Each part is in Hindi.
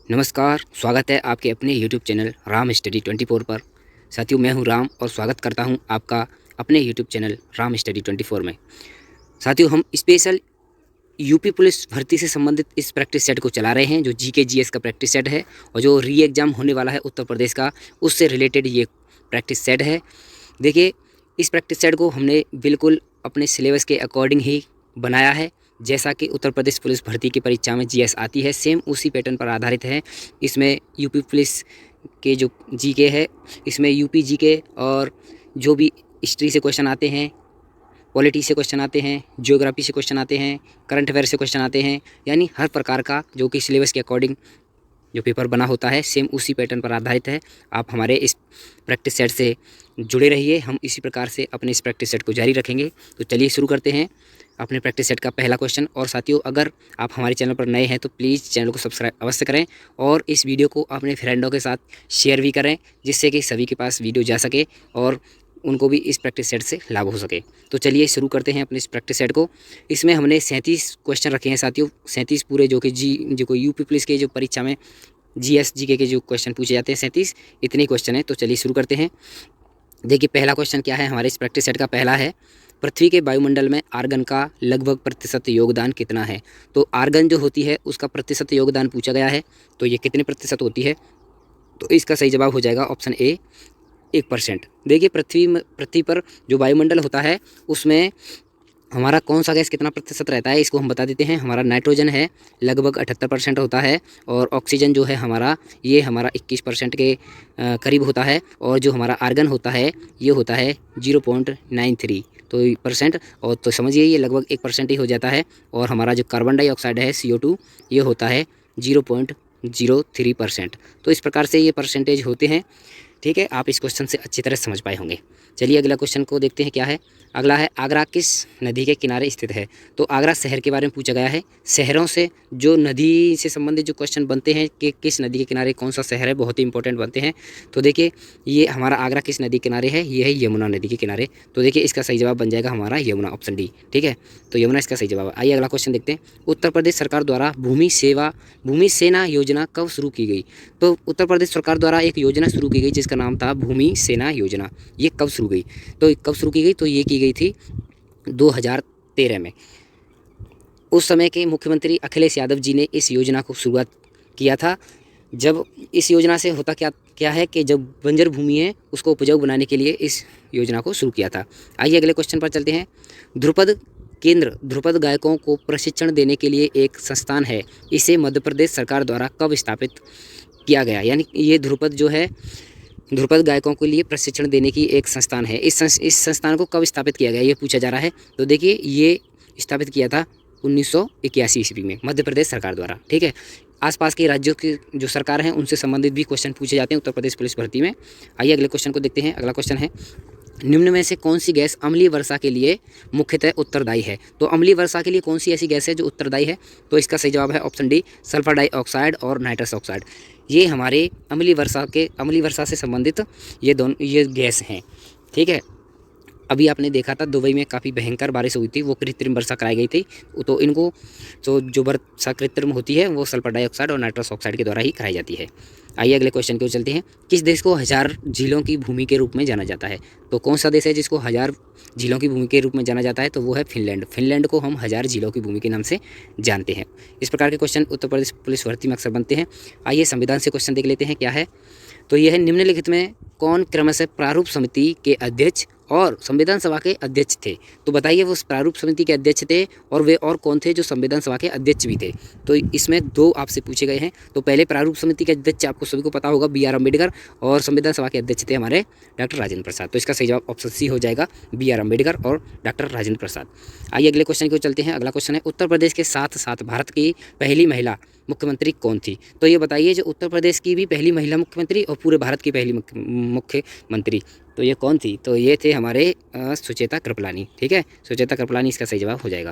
नमस्कार, स्वागत है आपके अपने यूट्यूब चैनल राम स्टडी 24 पर। साथियों, मैं हूं राम और स्वागत करता हूं आपका अपने यूट्यूब चैनल राम स्टडी 24 में। साथियों, हम स्पेशल यूपी पुलिस भर्ती से संबंधित इस प्रैक्टिस सेट को चला रहे हैं, जो जीके जीएस का प्रैक्टिस सेट है और जो री एग्ज़ाम होने वाला है उत्तर प्रदेश का, उससे रिलेटेड ये प्रैक्टिस सेट है। देखिए, इस प्रैक्टिस सेट को हमने बिल्कुल अपने सिलेबस के अकॉर्डिंग ही बनाया है। जैसा कि उत्तर प्रदेश पुलिस भर्ती की परीक्षा में जीएस आती है, सेम उसी पैटर्न पर आधारित है। इसमें यूपी पुलिस के जो जीके है, इसमें यूपी जीके और जो भी हिस्ट्री से क्वेश्चन आते हैं, पॉलिटी से क्वेश्चन आते हैं, ज्योग्राफी से क्वेश्चन आते हैं, करंट अफेयर से क्वेश्चन आते हैं, यानी हर प्रकार का जो कि सिलेबस के अकॉर्डिंग जो पेपर बना होता है, सेम उसी पैटर्न पर आधारित है। आप हमारे इस प्रैक्टिस सेट से जुड़े रहिए, हम इसी प्रकार से अपने इस प्रैक्टिस सेट को जारी रखेंगे। तो चलिए शुरू करते हैं अपने प्रैक्टिस सेट का पहला क्वेश्चन। और साथियों, अगर आप हमारे चैनल पर नए हैं तो प्लीज़ चैनल को सब्सक्राइब अवश्य करें और इस वीडियो को अपने फ्रेंडों के साथ शेयर भी करें, जिससे कि सभी के पास वीडियो जा सके और उनको भी इस प्रैक्टिस सेट से लाभ हो सके। तो चलिए शुरू करते हैं अपने इस प्रैक्टिस सेट को। इसमें हमने 37 क्वेश्चन रखे हैं साथियों, 37 पूरे, जो कि यूपी पुलिस के जो परीक्षा में जीएस जीके के जो क्वेश्चन पूछे जाते हैं, 37 इतने क्वेश्चन हैं। तो चलिए शुरू करते हैं। देखिए, पहला क्वेश्चन क्या है हमारे इस प्रैक्टिस सेट का। पहला है, पृथ्वी के वायुमंडल में आर्गन का लगभग प्रतिशत योगदान कितना है। तो आर्गन जो होती है उसका प्रतिशत योगदान पूछा गया है, तो ये कितने प्रतिशत होती है। तो इसका सही जवाब हो जाएगा ऑप्शन ए, 1%। देखिए, पृथ्वी पर जो वायुमंडल होता है उसमें हमारा कौन सा गैस कितना प्रतिशत रहता है, इसको हम बता देते हैं। हमारा नाइट्रोजन है, लगभग 78% होता है, और ऑक्सीजन जो है हमारा, ये हमारा 21% के करीब होता है, और जो हमारा आर्गन होता है ये होता है 0.93 तो परसेंट, और तो समझिए ये लगभग 1% ही हो जाता है। और हमारा जो कार्बन डाइऑक्साइड है CO2, ये होता है 0.03%। तो इस प्रकार से ये परसेंटेज होते हैं। ठीक है, आप इस क्वेश्चन से अच्छी तरह समझ पाए होंगे। चलिए अगला क्वेश्चन को देखते हैं क्या है। अगला है, आगरा किस नदी के किनारे स्थित है। तो आगरा शहर के बारे में पूछा गया है। शहरों से जो नदी से संबंधित जो क्वेश्चन बनते हैं कि किस नदी के किनारे कौन सा शहर है, बहुत ही इंपॉर्टेंट बनते हैं। तो देखिए, ये हमारा आगरा किस नदी के किनारे है, ये है यमुना नदी के किनारे। तो देखिए, इसका सही जवाब बन जाएगा हमारा यमुना, ऑप्शन डी। ठीक है, तो यमुना इसका सही जवाब है। आइए अगला क्वेश्चन देखते हैं। उत्तर प्रदेश सरकार द्वारा भूमि सेना योजना कब शुरू की गई। तो उत्तर प्रदेश सरकार द्वारा एक योजना शुरू की गई जिसका नाम था भूमि सेना योजना। ये कब शुरू की गई, तो ये की गई थी 2013 में। उस समय के मुख्यमंत्री अखिलेश यादव जी ने इस योजना को शुरुआत किया था। जब इस योजना से होता क्या है कि जब बंजर भूमि है उसको उपजाऊ बनाने के लिए इस योजना को शुरू किया था। आइए अगले क्वेश्चन पर चलते हैं। ध्रुपद गायकों को प्रशिक्षण देने के लिए एक संस्थान है, इसे मध्य प्रदेश सरकार द्वारा कब स्थापित किया गया। यानी ये ध्रुपद गायकों के लिए प्रशिक्षण देने की एक संस्थान है। इस संस्थान को कब स्थापित किया गया, ये पूछा जा रहा है। तो देखिए, ये स्थापित किया था 1981 ईस्वी में मध्य प्रदेश सरकार द्वारा। ठीक है, आसपास के राज्यों की जो सरकार हैं उनसे संबंधित भी क्वेश्चन पूछे जाते हैं उत्तर प्रदेश पुलिस भर्ती में। आइए अगले क्वेश्चन को देखते हैं। अगला क्वेश्चन है, निम्न में से कौन सी गैस अम्लीय वर्षा के लिए मुख्यतः उत्तरदायी है। तो अम्लीय वर्षा के लिए कौन सी ऐसी गैस है जो उत्तरदायी है। तो इसका सही जवाब है ऑप्शन डी, सल्फर डाइऑक्साइड और नाइट्रस ऑक्साइड। ये हमारे अम्लीय वर्षा से संबंधित ये गैस हैं। ठीक है, अभी आपने देखा था दुबई में काफ़ी भयंकर बारिश हुई थी, वो कृत्रिम वर्षा कराई गई थी। तो इनको जो वर्षा कृत्रिम होती है वो सल्फर डाइऑक्साइड और नाइट्रस ऑक्साइड के द्वारा ही कराई जाती है। आइए अगले क्वेश्चन की ओर चलते हैं। किस देश को 1000 झीलों की भूमि के रूप में जाना जाता है। तो कौन सा देश है जिसको 1000 झीलों की भूमि के रूप में जाना जाता है। तो वो है फिनलैंड। फिनलैंड को हम 1000 झीलों की भूमि के नाम से जानते हैं। इस प्रकार के क्वेश्चन उत्तर प्रदेश पुलिस भर्ती में अक्सर बनते हैं। आइए संविधान से क्वेश्चन देख लेते हैं क्या है। तो यह है, निम्नलिखित में कौन क्रमशः प्रारूप समिति के अध्यक्ष और संविधान सभा के अध्यक्ष थे। तो बताइए, वो प्रारूप समिति के अध्यक्ष थे और वे और कौन थे जो संविधान सभा के अध्यक्ष भी थे। तो इसमें दो आपसे पूछे गए हैं। तो पहले प्रारूप समिति के अध्यक्ष आपको सभी को पता होगा, BR अम्बेडकर, और संविधान सभा के अध्यक्ष थे हमारे डॉक्टर राजेंद्र प्रसाद। तो इसका सही जवाब ऑप्शन सी हो जाएगा, BR अम्बेडकर और डॉक्टर राजेंद्र प्रसाद। आइए अगले क्वेश्चन की ओर चलते हैं। अगला क्वेश्चन है, उत्तर प्रदेश के साथ साथ भारत की पहली महिला मुख्यमंत्री कौन थी। तो ये बताइए, जो उत्तर प्रदेश की भी पहली महिला मुख्यमंत्री और पूरे भारत की पहली मुख्यमंत्री, तो ये कौन थी। तो ये थे हमारे सुचेता कृपलानी। ठीक है, सुचेता कृपलानी इसका सही जवाब हो जाएगा।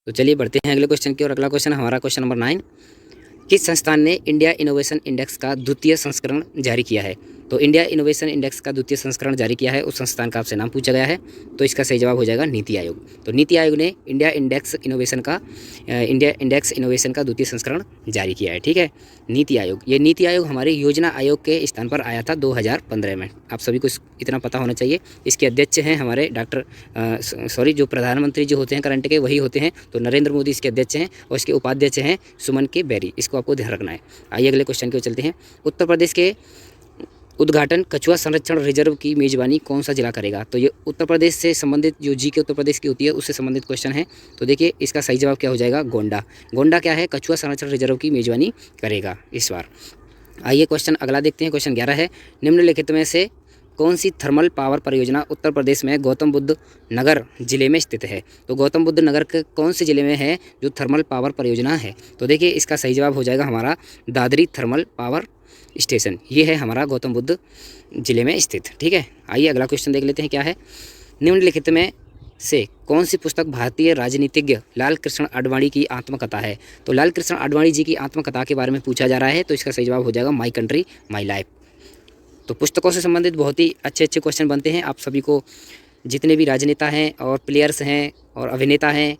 तो चलिए बढ़ते हैं अगले क्वेश्चन की ओर। अगला क्वेश्चन हमारा क्वेश्चन नंबर 9, किस संस्थान ने इंडिया इनोवेशन इंडेक्स का द्वितीय संस्करण जारी किया है। तो इंडिया इनोवेशन इंडेक्स का द्वितीय संस्करण जारी किया है, उस संस्थान का आपसे नाम पूछा गया है, तो इसका सही जवाब हो जाएगा नीति आयोग। तो नीति आयोग ने इंडिया इंडेक्स इनोवेशन का द्वितीय संस्करण जारी किया है। ठीक है, नीति आयोग, ये नीति आयोग हमारे योजना आयोग के स्थान पर आया था 2015 में। आप सभी को इतना पता होना चाहिए। इसके अध्यक्ष हैं हमारे जो प्रधानमंत्री जो होते हैं करंट के, वही होते हैं। तो नरेंद्र मोदी इसके अध्यक्ष हैं और इसके उपाध्यक्ष हैं सुमन के बेरी। इसको आपको ध्यान रखना है। आइए अगले क्वेश्चन की ओर चलते हैं। उत्तर प्रदेश के उद्घाटन कछुआ संरक्षण रिजर्व की मेजबानी कौन सा जिला करेगा? तो ये उत्तर प्रदेश से संबंधित जो जीके उत्तर प्रदेश की होती है उससे संबंधित क्वेश्चन है। तो देखिए इसका सही जवाब क्या हो जाएगा? गोंडा। गोंडा क्या है? कछुआ संरक्षण रिजर्व की मेजबानी करेगा इस बार। आइए क्वेश्चन अगला देखते हैं। क्वेश्चन 11 है, निम्नलिखित में से कौन सी थर्मल पावर परियोजना उत्तर प्रदेश में गौतम बुद्ध नगर जिले में स्थित है? तो गौतम बुद्ध नगर के कौन से जिले में है जो थर्मल पावर परियोजना है? तो देखिए इसका सही जवाब हो जाएगा हमारा दादरी थर्मल पावर स्टेशन। ये है हमारा गौतम बुद्ध जिले में स्थित। ठीक है, आइए अगला क्वेश्चन देख लेते हैं क्या है। निम्नलिखित में से कौन सी पुस्तक भारतीय राजनीतिज्ञ लाल कृष्ण आडवाणी की आत्मकथा है? तो लाल कृष्ण आडवाणी जी की आत्मकथा के बारे में पूछा जा रहा है, तो इसका सही जवाब हो जाएगा माई कंट्री माई लाइफ। तो पुस्तकों से संबंधित बहुत ही अच्छे अच्छे क्वेश्चन बनते हैं। आप सभी को जितने भी राजनेता हैं और प्लेयर्स हैं और अभिनेता हैं,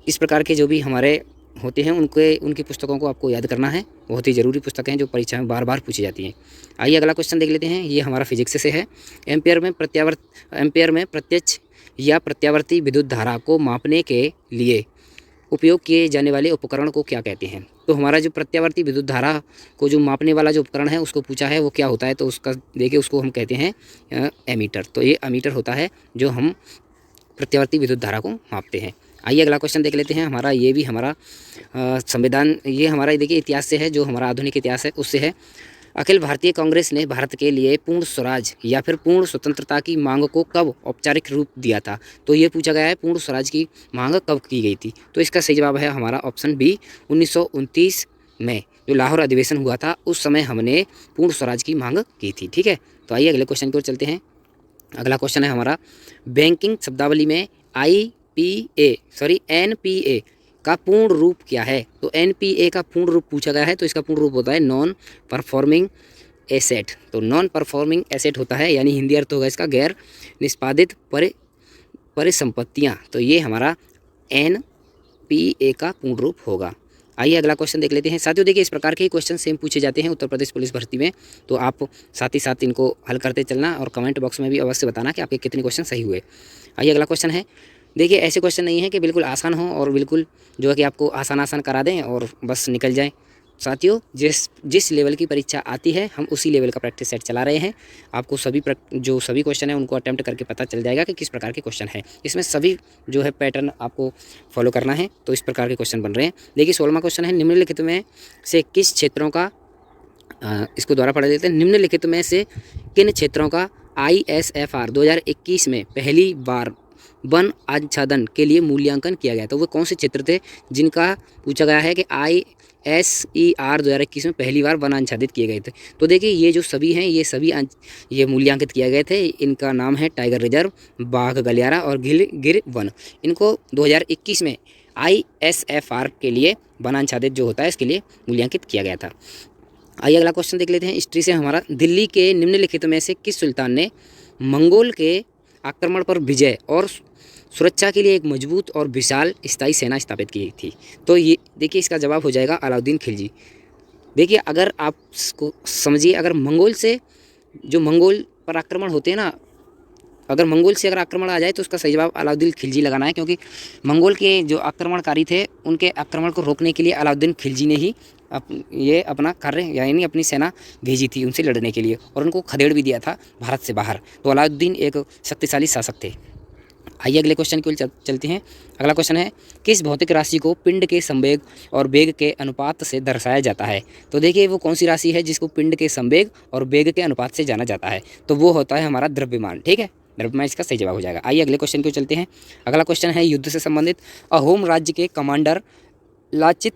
इस प्रकार के जो भी हमारे होते हैं उनकी पुस्तकों को आपको याद करना है। बहुत ही ज़रूरी पुस्तकें हैं जो परीक्षा में बार बार पूछी जाती हैं। आइए अगला क्वेश्चन देख लेते हैं। ये हमारा फिजिक्स से है। एम्पियर में प्रत्यक्ष या प्रत्यावर्ती विद्युत धारा को मापने के लिए उपयोग किए जाने वाले उपकरण को क्या कहते हैं? तो हमारा जो प्रत्यावर्ती विद्युत धारा को जो मापने वाला जो उपकरण है उसको पूछा है, वो क्या होता है? तो उसका देखिए उसको हम कहते हैं एमीटर। तो ये एमीटर होता है जो हम प्रत्यावर्ती विद्युत धारा को मापते हैं। आइए अगला क्वेश्चन देख लेते हैं। हमारा ये भी हमारा संविधान, ये हमारा देखिए इतिहास से है, जो हमारा आधुनिक इतिहास है उससे है। अखिल भारतीय कांग्रेस ने भारत के लिए पूर्ण स्वराज या फिर पूर्ण स्वतंत्रता की मांग को कब औपचारिक रूप दिया था? तो ये पूछा गया है पूर्ण स्वराज की मांग कब की गई थी? तो इसका सही जवाब है हमारा ऑप्शन बी, 1929 में जो लाहौर अधिवेशन हुआ था उस समय हमने पूर्ण स्वराज की मांग की थी। ठीक है, तो आइए अगले क्वेश्चन की ओर चलते हैं। अगला क्वेश्चन है हमारा, बैंकिंग शब्दावली में एनपीए का पूर्ण रूप क्या है? तो एनपीए का पूर्ण रूप पूछा गया है, तो इसका पूर्ण रूप होता है नॉन परफॉर्मिंग एसेट। तो नॉन परफॉर्मिंग एसेट होता है, यानी हिंदी अर्थ होगा इसका गैर निष्पादित परिसंपत्तियाँ। तो ये हमारा एनपीए का पूर्ण रूप होगा। आइए अगला क्वेश्चन देख लेते हैं। साथियों देखिए इस प्रकार के क्वेश्चन सेम पूछे जाते हैं उत्तर प्रदेश पुलिस भर्ती में, तो आप साथ ही साथ इनको हल करते चलना और कमेंट बॉक्स में भी अवश्य बताना कि आपके कितने क्वेश्चन सही हुए। आइए अगला क्वेश्चन है। देखिए ऐसे क्वेश्चन नहीं है कि बिल्कुल आसान हो और बिल्कुल जो है कि आपको आसान करा दें और बस निकल जाए। साथियों जिस लेवल की परीक्षा आती है हम उसी लेवल का प्रैक्टिस सेट चला रहे हैं। आपको सभी क्वेश्चन है उनको अटेम्प्ट करके पता चल जाएगा कि किस प्रकार के क्वेश्चन है। इसमें सभी जो है पैटर्न आपको फॉलो करना है, तो इस प्रकार के क्वेश्चन बन रहे हैं। देखिए 16वां क्वेश्चन है, निम्नलिखित में से किस क्षेत्रों का इसको द्वारा पढ़ देते हैं। निम्नलिखित में से किन क्षेत्रों का ISFR 2021 में पहली बार वन आच्छादन के लिए मूल्यांकन किया गया? तो वो कौन से क्षेत्र थे जिनका पूछा गया है कि ISER 2021 में पहली बार वन आच्छादित किए गए थे? तो देखिए ये जो सभी हैं ये मूल्यांकित किए गए थे। इनका नाम है टाइगर रिजर्व, बाघ गलियारा और गिर वन। इनको 2021 में ISFR के लिए वन आच्छादित जो होता है इसके लिए मूल्यांकित किया गया था। आइए अगला क्वेश्चन देख लेते हैं। हिस्ट्री से हमारा, दिल्ली के निम्नलिखित में से किस सुल्तान ने मंगोल के आक्रमण पर विजय और सुरक्षा के लिए एक मजबूत और विशाल स्थायी सेना स्थापित की थी? तो ये देखिए इसका जवाब हो जाएगा अलाउद्दीन खिलजी। देखिए अगर आप इसको समझिए, अगर मंगोल पर आक्रमण होते हैं ना, अगर मंगोल से अगर आक्रमण आ जाए तो उसका सही जवाब अलाउद्दीन खिलजी लगाना है, क्योंकि मंगोल के जो आक्रमणकारी थे उनके आक्रमण को रोकने के लिए अलाउद्दीन खिलजी ने ही ये अपना कार्य यानी अपनी सेना भेजी थी उनसे लड़ने के लिए, और उनको खदेड़ भी दिया था भारत से बाहर। तो अलाउद्दीन एक शक्तिशाली शासक थे। आइए अगले क्वेश्चन की ओर चलते हैं। अगला क्वेश्चन है, किस भौतिक राशि को पिंड के संवेग और वेग के अनुपात से दर्शाया जाता है? तो देखिए वो कौन सी राशि है जिसको पिंड के संवेग और वेग के अनुपात से जाना जाता है? तो वो होता है हमारा द्रव्यमान। ठीक है, द्रव्यमान इसका सही जवाब हो जाएगा। आइए अगले क्वेश्चन की ओर चलते हैं। अगला क्वेश्चन है युद्ध से संबंधित। अहोम राज्य के कमांडर लाचित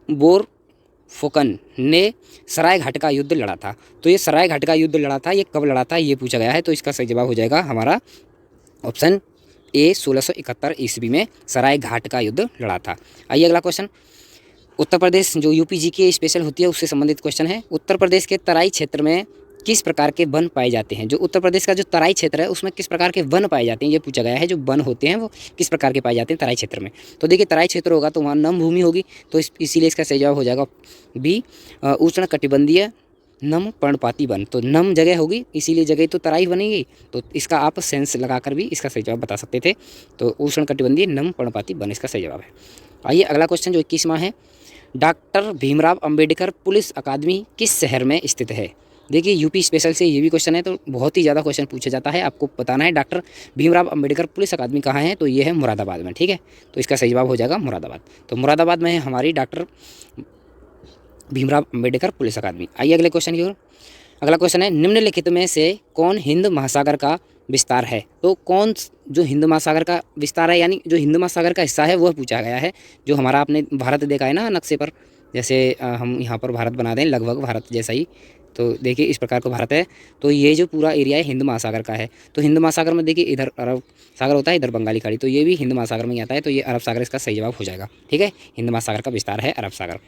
बोरफुकन ने सरायघाट का युद्ध लड़ा था। तो ये सरायघाट का युद्ध लड़ा था, ये कब लड़ा था ये पूछा गया है, तो इसका सही जवाब हो जाएगा हमारा ऑप्शन ए, 1671 ईस्वी में सरायघाट का युद्ध लड़ा था। आइए अगला क्वेश्चन, उत्तर प्रदेश जो UPG की स्पेशल होती है उससे संबंधित क्वेश्चन है। उत्तर प्रदेश के तराई क्षेत्र में किस प्रकार के वन पाए जाते हैं। जो उत्तर प्रदेश का जो तराई क्षेत्र है उसमें किस प्रकार के वन पाए जाते हैं ये पूछा गया है। जो वन होते हैं वो किस प्रकार के पाए जाते हैं तराई क्षेत्र में। तो देखिए तराई क्षेत्र होगा तो वहाँ नम भूमि होगी, तो इसीलिए इसका सही जवाब हो जाएगा बी, उष्ण कटिबंधीय नम पर्णपाती वन। तो नम जगह होगी इसीलिए जगह तो तराई बनेगी, तो इसका आप सेंस लगाकर भी इसका सही जवाब बता सकते थे। तो उष्ण कटिबंधीय नम पर्णपाती वन इसका सही जवाब है। आइए अगला क्वेश्चन जो 21वां है, डॉक्टर भीमराव अंबेडकर पुलिस अकादमी किस शहर में स्थित है। देखिए यूपी स्पेशल से ये भी क्वेश्चन है, तो बहुत ही ज़्यादा क्वेश्चन पूछा जाता है। आपको बताना है डॉक्टर भीमराव अंबेडकर पुलिस अकादमी कहाँ है, तो ये है मुरादाबाद में। ठीक है, तो इसका सही जवाब हो जाएगा मुरादाबाद। तो मुरादाबाद में है हमारी डॉक्टर भीमराव अंबेडकर पुलिस अकादमी। आइए अगले क्वेश्चन की ओर। अगला क्वेश्चन है, निम्नलिखित में से कौन हिंद महासागर का विस्तार है। तो कौन जो हिंद महासागर का विस्तार है, यानी जो हिंद महासागर का हिस्सा है वह पूछा गया है। जो हमारा आपने भारत देखा है ना नक्शे पर, जैसे हम यहाँ पर भारत बना दें लगभग भारत जैसा ही, तो देखिए इस प्रकार का भारत है। तो ये जो पूरा एरिया है हिंद महासागर का है। तो हिंद महासागर में देखिए इधर अरब सागर होता है, इधर बंगाली खाड़ी, तो ये भी हिंद महासागर में ही आता है। तो ये अरब सागर इसका सही जवाब हो जाएगा। ठीक है, हिंद महासागर का विस्तार है अरब सागर।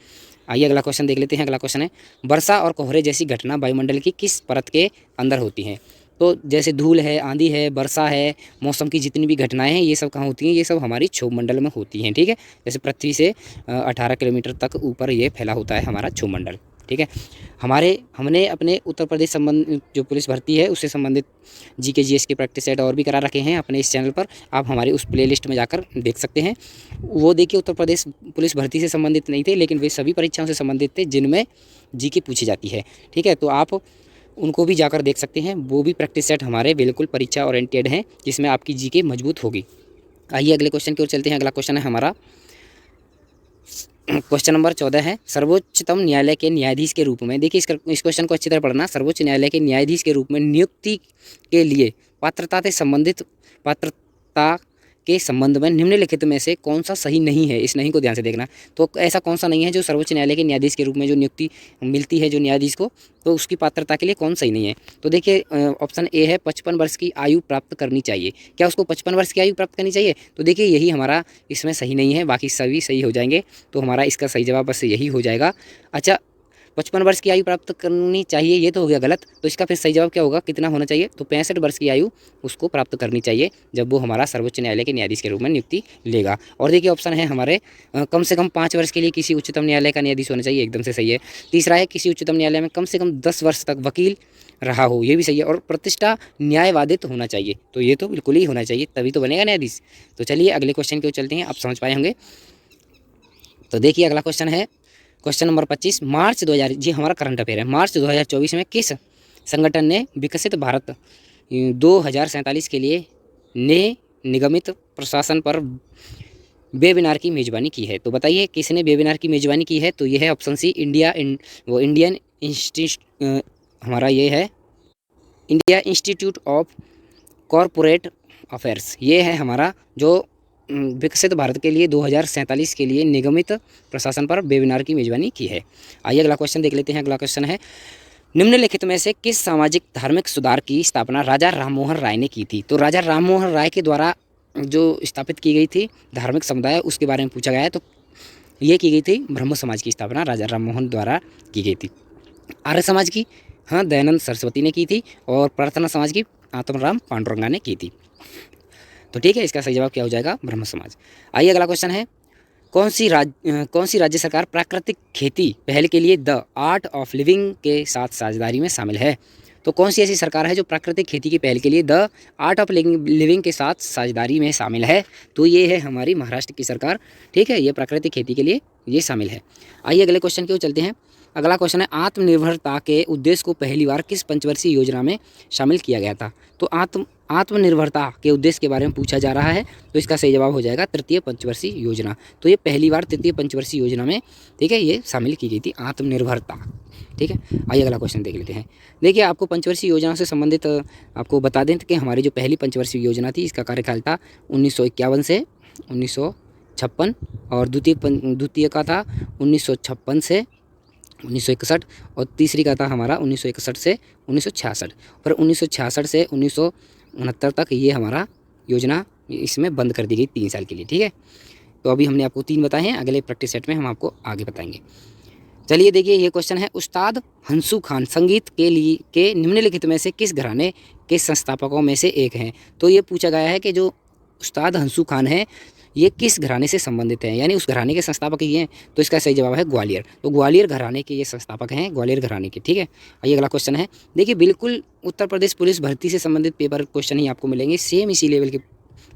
आइए अगला क्वेश्चन देख लेते हैं। अगला क्वेश्चन है, वर्षा और कोहरे जैसी घटना वायुमंडल की किस परत के अंदर होती हैं। तो जैसे धूल है, आंधी है, वर्षा है, मौसम की जितनी भी घटनाएं हैं ये सब कहाँ होती हैं, ये सब हमारी क्षोभमंडल में होती हैं। ठीक है, जैसे पृथ्वी से 18 किलोमीटर तक ऊपर ये फैला होता है हमारा क्षोभमंडल। ठीक है, हमने अपने उत्तर प्रदेश संबंध जो पुलिस भर्ती है उससे संबंधित जीके जीएस के प्रैक्टिस सेट और भी करा रखे हैं अपने इस चैनल पर। आप हमारी उस प्लेलिस्ट में जाकर देख सकते हैं। वो देखिए उत्तर प्रदेश पुलिस भर्ती से संबंधित नहीं थे, लेकिन वे सभी परीक्षाओं से संबंधित थे जिनमें जीके पूछी जाती है। ठीक है, तो आप उनको भी जाकर देख सकते हैं। वो भी प्रैक्टिस सेट हमारे बिल्कुल परीक्षा ओरिएंटेड हैं, जिसमें आपकी जीके मजबूत होगी। आइए अगले क्वेश्चन की ओर चलते हैं। अगला क्वेश्चन है हमारा क्वेश्चन नंबर 14 है, सर्वोच्चतम न्यायालय के न्यायाधीश के रूप में। देखिए इस क्वेश्चन को अच्छी तरह पढ़ना। सर्वोच्च न्यायालय के न्यायाधीश के रूप में नियुक्ति के लिए पात्रता के संबंध में निम्नलिखित में से कौन सा सही नहीं है। इस नहीं को ध्यान से देखना। तो ऐसा कौन सा नहीं है जो सर्वोच्च न्यायालय के न्यायाधीश के रूप में जो नियुक्ति मिलती है जो न्यायाधीश को, तो उसकी पात्रता के लिए कौन सही नहीं है। तो देखिए ऑप्शन ए है 55 वर्ष की आयु प्राप्त करनी चाहिए। क्या उसको 55 वर्ष की आयु प्राप्त करनी चाहिए। तो देखिए यही हमारा इसमें सही नहीं है, बाकी सभी सही हो जाएंगे। तो हमारा इसका सही जवाब बस यही हो जाएगा। अच्छा, 55 वर्ष की आयु प्राप्त करनी चाहिए ये तो हो गया गलत। तो इसका फिर सही जवाब क्या होगा, कितना होना चाहिए। तो 65 वर्ष की आयु उसको प्राप्त करनी चाहिए जब वो हमारा सर्वोच्च न्यायालय के न्यायाधीश के रूप में नियुक्ति लेगा। और देखिए ऑप्शन है हमारे कम से कम 5 वर्ष के लिए किसी उच्चतम न्यायालय का न्यायाधीश होना चाहिए, एकदम से सही है। तीसरा है किसी उच्चतम न्यायालय में कम से कम 10 वर्ष तक वकील रहा हो, ये भी सही है। और प्रतिष्ठा न्यायवादित होना चाहिए, तो ये तो बिल्कुल ही होना चाहिए, तभी तो बनेगा न्यायाधीश। तो चलिए अगले क्वेश्चन की ओर चलते हैं, आप समझ पाए होंगे। तो देखिए अगला क्वेश्चन है क्वेश्चन नंबर 25, मार्च 2000, जी हमारा करंट अफेयर है। मार्च 2024 में किस संगठन ने विकसित भारत 2047 के लिए निगमित प्रशासन पर वेबिनार की मेज़बानी की है। तो बताइए किसने वेबिनार की मेज़बानी की है। तो ये है ऑप्शन सी इंडियन इंस्टीट्यूट, हमारा ये है India institute of corporate affairs. ये है हमारा जो विकसित भारत के लिए 2047 के लिए निगमित प्रशासन पर वेबिनार की मेज़बानी की है। आइए अगला क्वेश्चन देख लेते हैं। अगला क्वेश्चन है, निम्नलिखित में से किस सामाजिक धार्मिक सुधार की स्थापना राजा राममोहन राय ने की थी। तो राजा राममोहन राय के द्वारा जो स्थापित की गई थी धार्मिक समुदाय उसके बारे में पूछा गया है। तो ये की गई थी ब्रह्म समाज की स्थापना राजा राममोहन द्वारा की गई थी। आर्य समाज की हाँ दयानंद सरस्वती ने की थी, और प्रार्थना समाज की आत्माराम पांडुरंगा ने की थी। तो ठीक है, इसका सही जवाब क्या हो जाएगा, ब्रह्म समाज। आइए अगला क्वेश्चन है, कौन सी राज्य सरकार प्राकृतिक खेती पहल के लिए द आर्ट ऑफ लिविंग के साथ साझेदारी में शामिल है। तो कौन सी ऐसी सरकार है जो प्राकृतिक खेती की पहल के लिए द आर्ट ऑफ लिविंग के साथ साझेदारी में शामिल है। तो ये है हमारी महाराष्ट्र की सरकार। ठीक है, ये प्राकृतिक खेती के लिए ये शामिल है। आइए अगले क्वेश्चन की ओर चलते हैं। अगला क्वेश्चन है, आत्मनिर्भरता के उद्देश्य को पहली बार किस पंचवर्षीय योजना में शामिल किया गया था। तो आत्मनिर्भरता के उद्देश्य के बारे में पूछा जा रहा है। तो इसका सही जवाब हो जाएगा तृतीय पंचवर्षीय योजना। तो ये पहली बार तृतीय पंचवर्षीय योजना में, ठीक है, ये शामिल की गई थी आत्मनिर्भरता। ठीक है, आइए अगला क्वेश्चन देख लेते हैं। देखिए आपको पंचवर्षीय योजना से संबंधित आपको बता दें कि हमारी जो पहली पंचवर्षीय योजना थी इसका कार्यकाल था 1951 से 1956, और द्वितीय का था 1956 से 1961, और तीसरी का था हमारा 1961 से 1966। पर 1966 से 1969 तक ये हमारा योजना इसमें बंद कर दी गई 3 साल के लिए। ठीक है, तो अभी हमने आपको 3 बताए हैं, अगले प्रैक्टिस सेट में हम आपको आगे बताएंगे। चलिए देखिए ये क्वेश्चन है, उस्ताद हंसू खान संगीत के निम्नलिखित में से किस घराने के संस्थापकों में से एक हैं। तो ये पूछा गया है कि जो उस्ताद हंसू खान है ये किस घराने से संबंधित हैं, यानी उस घराने के संस्थापक ही हैं। तो इसका सही जवाब है ग्वालियर। तो ग्वालियर घराने के ये संस्थापक हैं, ग्वालियर घराने के। ठीक है, आइए अगला क्वेश्चन है। देखिए बिल्कुल उत्तर प्रदेश पुलिस भर्ती से संबंधित पेपर क्वेश्चन ही आपको मिलेंगे, सेम इसी लेवल के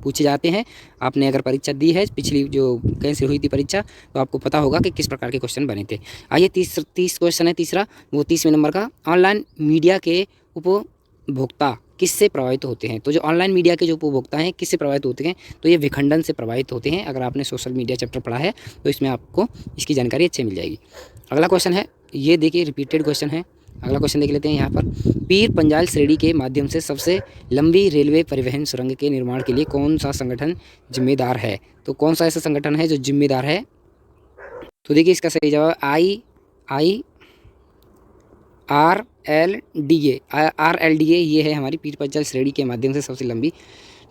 पूछे जाते हैं। आपने अगर परीक्षा दी है, पिछली जो कैंसिल हुई थी परीक्षा, तो आपको पता होगा कि किस प्रकार के क्वेश्चन बने थे। आइए 30 क्वेश्चन है तीसरा, वो 30वें नंबर का। ऑनलाइन मीडिया के उपभोक्ता किससे प्रभावित होते हैं। तो जो ऑनलाइन मीडिया के जो उपभोक्ता हैं किससे प्रभावित होते हैं, तो ये विखंडन से प्रभावित होते हैं। अगर आपने सोशल मीडिया चैप्टर पढ़ा है तो इसमें आपको इसकी जानकारी अच्छे मिल जाएगी। अगला क्वेश्चन है, ये देखिए रिपीटेड क्वेश्चन है। अगला क्वेश्चन देख लेते हैं यहाँ पर। पीर पंजाल श्रेणी के माध्यम से सबसे लंबी रेलवे परिवहन सुरंग के निर्माण के लिए कौन सा संगठन जिम्मेदार है। तो कौन सा ऐसा संगठन है जो जिम्मेदार है। तो देखिए इसका सही जवाब RLDA ये है हमारी पीर पंजाल श्रेणी के माध्यम से सबसे लंबी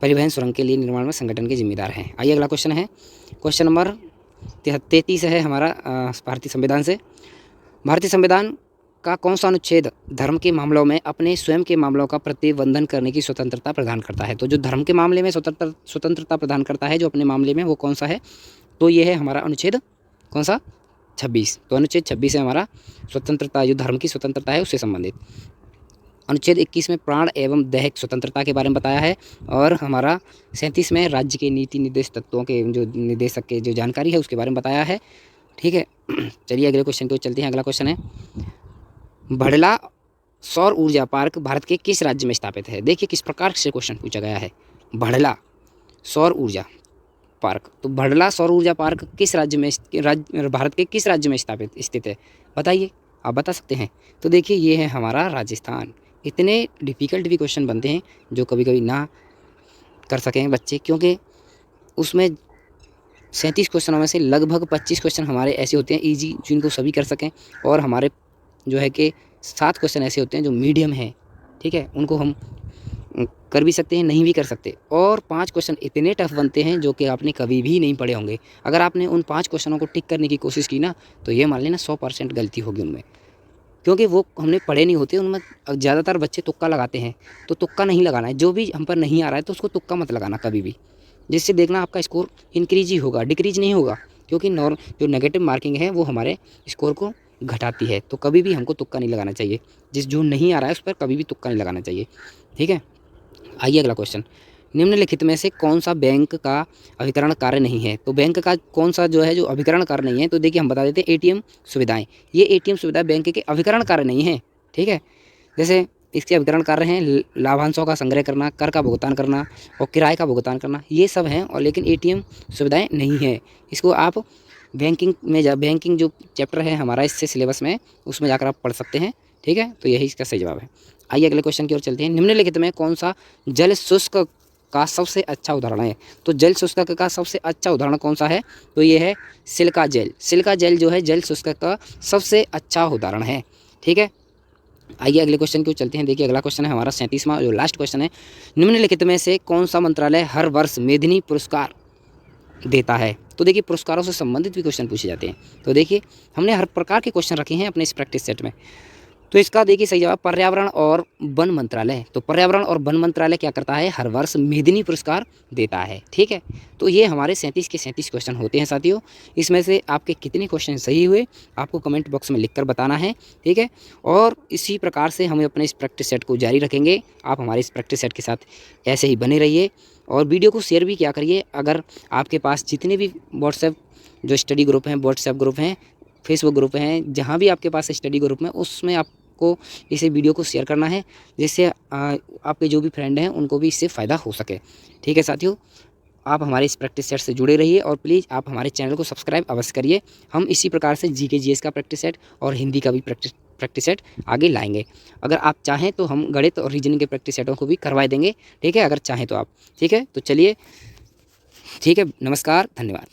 परिवहन सुरंग के लिए निर्माण में संगठन के जिम्मेदार हैं। आइए अगला क्वेश्चन है, क्वेश्चन नंबर 33 है हमारा भारतीय संविधान से। भारतीय संविधान का कौन सा अनुच्छेद धर्म के मामलों में अपने स्वयं के मामलों का प्रतिबंधन करने की स्वतंत्रता प्रदान करता है। तो जो धर्म के मामले में स्वतंत्रता प्रदान करता है जो अपने मामले में, वो कौन सा है। तो ये है हमारा अनुच्छेद कौन सा 26। तो अनुच्छेद 26 है हमारा स्वतंत्रता, जो धर्म की स्वतंत्रता है उससे संबंधित। अनुच्छेद 21 में प्राण एवं दैहिक स्वतंत्रता के बारे में बताया है। और हमारा 37 में राज्य के नीति निर्देश तत्वों के जो निदेशक के जो जानकारी है उसके बारे में बताया है। ठीक है, चलिए अगले क्वेश्चन की ओर चलते हैं। अगला क्वेश्चन है, भड़ला सौर ऊर्जा पार्क भारत के किस राज्य में स्थापित है। देखिए किस प्रकार से क्वेश्चन पूछा गया है, भड़ला सौर ऊर्जा पार्क। तो भड़ला सौर ऊर्जा पार्क किस राज्य में, भारत के किस राज्य में स्थित है, बताइए, आप बता सकते हैं। तो देखिए ये है हमारा राजस्थान। इतने डिफ़िकल्ट भी क्वेश्चन बनते हैं जो कभी कभी ना कर सकें बच्चे, क्योंकि उसमें 37 क्वेश्चनों में से लगभग 25 क्वेश्चन हमारे ऐसे होते हैं ईजी जिनको सभी कर सकें, और हमारे जो है कि 7 क्वेश्चन ऐसे होते हैं जो मीडियम हैं। ठीक है, उनको हम कर भी सकते हैं, नहीं भी कर सकते। और 5 क्वेश्चन इतने टफ बनते हैं जो कि आपने कभी भी नहीं पढ़े होंगे। अगर आपने उन 5 क्वेश्चनों को टिक करने की कोशिश की ना, तो ये मान लेना 100% गलती होगी उनमें, क्योंकि वो हमने पढ़े नहीं होते। उनमें ज़्यादातर बच्चे तुक्का लगाते हैं, तो तुक्का नहीं लगाना है। जो भी हम पर नहीं आ रहा है तो उसको तुक्का मत लगाना कभी भी, जिससे देखना आपका स्कोर इंक्रीज ही होगा, डिक्रीज नहीं होगा। क्योंकि जो नेगेटिव मार्किंग है वो हमारे स्कोर को घटाती है। तो कभी भी हमको तुक्का नहीं लगाना चाहिए, जो नहीं आ रहा है उस पर कभी भी तुक्का नहीं लगाना चाहिए। ठीक है, आइए अगला क्वेश्चन, निम्नलिखित में से कौन सा बैंक का अभिकरण कार्य नहीं है। तो बैंक का कौन सा जो है जो अभिकरण कार्य नहीं है। तो देखिए हम बता देते हैं एटीएम सुविधाएं। ये एटीएम सुविधा बैंक के अभिकरण कार्य नहीं है। ठीक है, जैसे इसके अभिकरण कार्य हैं लाभांशों का संग्रह करना, कर का भुगतान करना और किराए का भुगतान करना, ये सब हैं। और लेकिन एटीएम सुविधाएं नहीं है। इसको आप बैंकिंग में बैंकिंग जो चैप्टर है हमारा इससे सिलेबस में, उसमें जाकर आप पढ़ सकते हैं। ठीक है, तो यही इसका सही जवाब है। आइए अगले क्वेश्चन की ओर चलते हैं। निम्नलिखित में कौन सा जल शुष्क का सबसे अच्छा उदाहरण है। तो जल शुष्क का सबसे अच्छा उदाहरण कौन सा है। तो ये है सिलिका जेल। सिलिका जेल जो है जल शुष्क का सबसे अच्छा उदाहरण है। ठीक है, आइए अगले क्वेश्चन की ओर चलते हैं। देखिए अगला क्वेश्चन है हमारा 37वां, जो लास्ट क्वेश्चन है। निम्नलिखित में से कौन सा मंत्रालय हर वर्ष मेदिनी पुरस्कार देता है। तो देखिए पुरस्कारों से संबंधित भी क्वेश्चन पूछे जाते हैं। तो देखिए हमने हर प्रकार के क्वेश्चन रखे हैं अपने इस प्रैक्टिस सेट में। तो इसका देखिए सही जवाब पर्यावरण और वन मंत्रालय। तो पर्यावरण और वन मंत्रालय क्या करता है, हर वर्ष मेदिनी पुरस्कार देता है। ठीक है, तो ये हमारे 37 के 37 क्वेश्चन होते हैं साथियों। इसमें से आपके कितने क्वेश्चन सही हुए आपको कमेंट बॉक्स में लिखकर बताना है। ठीक है, और इसी प्रकार से हम अपने इस प्रैक्टिस सेट को जारी रखेंगे। आप हमारे इस प्रैक्टिस सेट के साथ ऐसे ही बने रहिए और वीडियो को शेयर भी किया करिए। अगर आपके पास जितने भी व्हाट्सएप जो स्टडी ग्रुप हैं, व्हाट्सएप ग्रुप हैं, फेसबुक ग्रुप हैं, जहाँ भी आपके पास स्टडी ग्रुप में, उसमें आपको इसे वीडियो को शेयर करना है, जिससे आपके जो भी फ्रेंड हैं उनको भी इससे फ़ायदा हो सके। ठीक है साथियों, आप हमारे इस प्रैक्टिस सेट से जुड़े रहिए और प्लीज़ आप हमारे चैनल को सब्सक्राइब अवश्य करिए। हम इसी प्रकार से जीके जीएस का प्रैक्टिस सेट और हिंदी का भी प्रैक्टिस सेट आगे लाएंगे। अगर आप चाहें तो हम गणित और रीजनिंग के प्रैक्टिस सेटों को भी करवा देंगे। ठीक है, अगर चाहें तो आप। ठीक है, तो चलिए, ठीक है, नमस्कार, धन्यवाद।